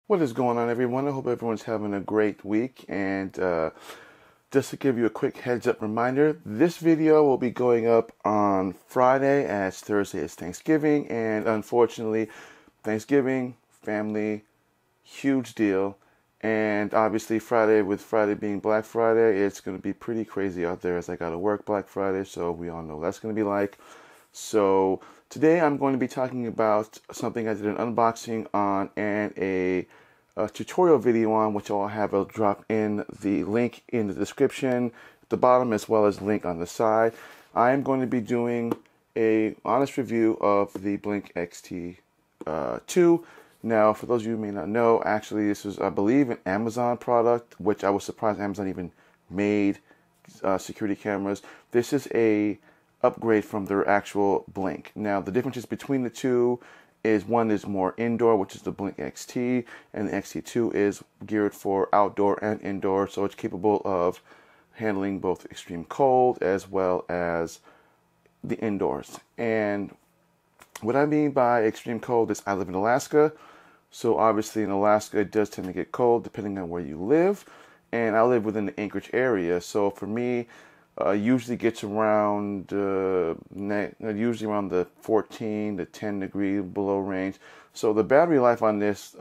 What is going on, everyone? I hope everyone's having a great week. And just to give you a quick heads up reminder, this video will be going up on Friday, as Thursday is Thanksgiving. And unfortunately, Thanksgiving, family, huge deal. And obviously, Friday, with Friday being Black Friday, it's going to be pretty crazy out there as I got to work Black Friday. So we all know what that's going to be like. So today I'm going to be talking about something I did an unboxing on and a tutorial video on, which I'll have a drop in the link in the description at the bottom as well as link on the side. I am going to be doing a honest review of the Blink xt2. Now, for those of you who may not know, actually this is, I believe, an Amazon product, which I was surprised Amazon even made security cameras. This is a upgrade from their actual Blink. Now, the differences between the two is one is more indoor, which is the Blink XT, and the XT2 is geared for outdoor and indoor, so it's capable of handling both extreme cold as well as the indoors. And what I mean by extreme cold is I live in Alaska, so obviously in Alaska it does tend to get cold depending on where you live, and I live within the Anchorage area, so for me, usually gets around usually around the 14 to 10 degree below range. So the battery life on this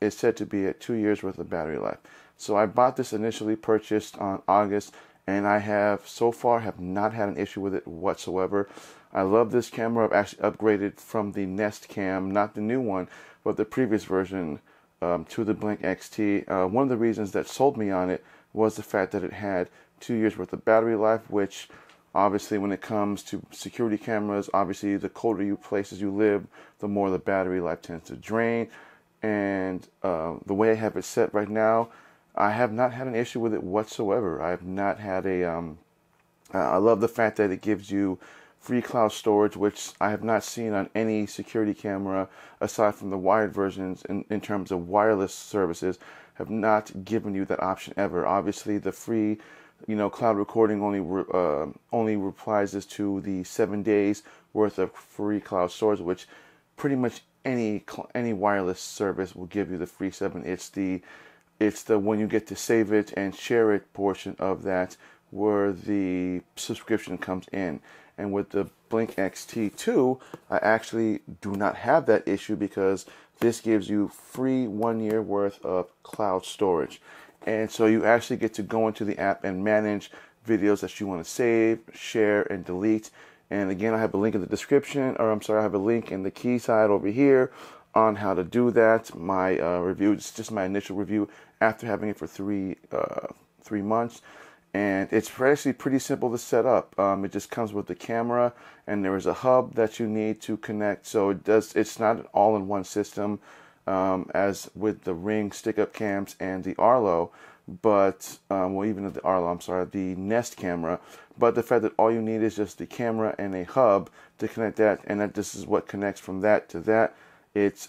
is said to be at 2 years worth of battery life. So I bought this initially purchased on August, and I have so far have not had an issue with it whatsoever. I love this camera. I've actually upgraded from the Nest Cam, not the new one, but the previous version, to the Blink XT. One of the reasons that sold me on it was the fact that it had 2 years worth of battery life, which obviously when it comes to security cameras, obviously the colder places you live, the more the battery life tends to drain. And the way I have it set right now, I have not had an issue with it whatsoever. I have not had I love the fact that it gives you free cloud storage, which I have not seen on any security camera aside from the wired versions in terms of wireless services, have not given you that option ever. Obviously, the free cloud recording only replies us to the 7 days worth of free cloud storage, which pretty much any wireless service will give you the free 7. It's the when you get to save it and share it portion of that where the subscription comes in. And with the Blink XT2, I actually do not have that issue because this gives you free 1 year worth of cloud storage. And so you actually get to go into the app and manage videos that you want to save, share, and delete. And again, I have a link in the description, or I'm sorry, I have a link in the key side over here on how to do that. My review, it's just my initial review after having it for three months. And it's actually pretty simple to set up. It just comes with the camera, and there is a hub that you need to connect. So it's not an all-in-one system as with the Ring stick-up cams and the Arlo, but even the Arlo, I'm sorry, the Nest camera. But the fact that all you need is just the camera and a hub to connect that, and that this is what connects from that to that. It's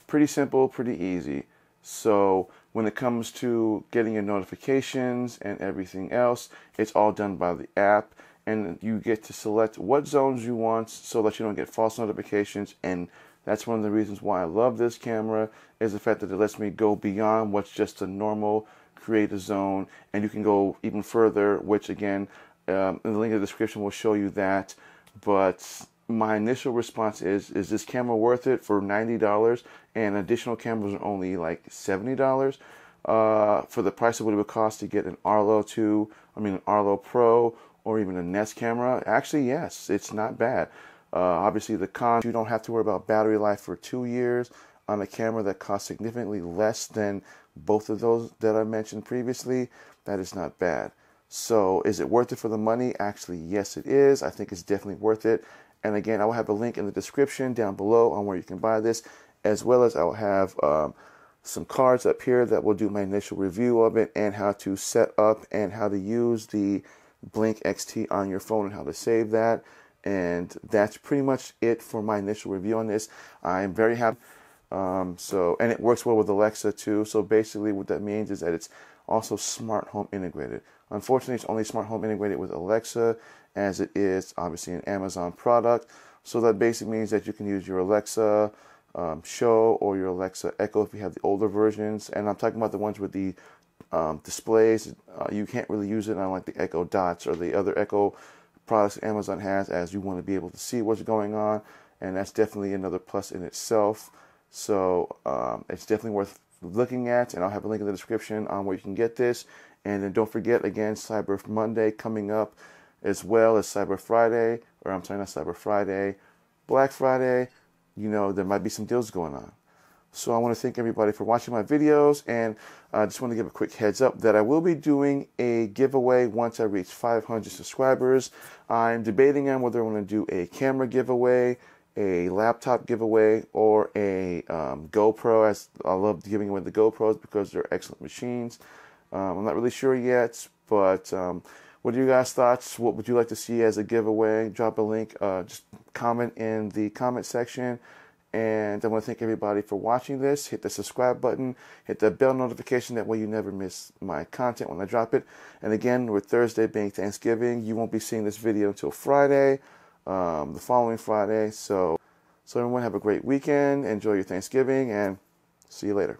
pretty simple, pretty easy. So when it comes to getting your notifications and everything else, it's all done by the app, and you get to select what zones you want so that you don't get false notifications. And that's one of the reasons why I love this camera, is the fact that it lets me go beyond what's just a normal create a zone, and you can go even further, which again, in the link in the description will show you that. But my initial response is this camera worth it for $90? And additional cameras are only like $70 for the price of what it would cost to get an Arlo an Arlo Pro, or even a Nest camera. Actually, yes, it's not bad. Obviously, the cons, you don't have to worry about battery life for 2 years on a camera that costs significantly less than both of those that I mentioned previously. That is not bad. So is it worth it for the money? Actually, yes, it is. I think it's definitely worth it. And again, I will have a link in the description down below on where you can buy this, as well as I will have some cards up here that will do my initial review of it and how to set up and how to use the Blink XT on your phone and how to save that. And that's pretty much it for my initial review on this. I'm very happy. And it works well with Alexa too. So basically what that means is that it's also smart home integrated. Unfortunately, it's only smart home integrated with Alexa, as it is obviously an Amazon product. So that basically means that you can use your Alexa Show or your Alexa Echo if you have the older versions. And I'm talking about the ones with the displays. You can't really use it on like the Echo Dots or the other Echo products Amazon has, as you want to be able to see what's going on, and that's definitely another plus in itself. So it's definitely worth looking at, and I'll have a link in the description on where you can get this. And then don't forget, again, Cyber Monday coming up, as well as Cyber Friday, or I'm sorry, not Cyber Friday, Black Friday. You know, there might be some deals going on. So I want to thank everybody for watching my videos, and I just want to give a quick heads up that I will be doing a giveaway once I reach 500 subscribers. I'm debating on whether I want to do a camera giveaway, a laptop giveaway, or a GoPro, as I love giving away the GoPros because they're excellent machines. I'm not really sure yet, but what are you guys' thoughts? What would you like to see as a giveaway? Drop a link, just comment in the comment section. And I want to thank everybody for watching this. Hit the subscribe button, hit the bell notification, that way you never miss my content when I drop it. And again, with Thursday being Thanksgiving, you won't be seeing this video until Friday, the following Friday. So everyone have a great weekend, enjoy your Thanksgiving, and see you later.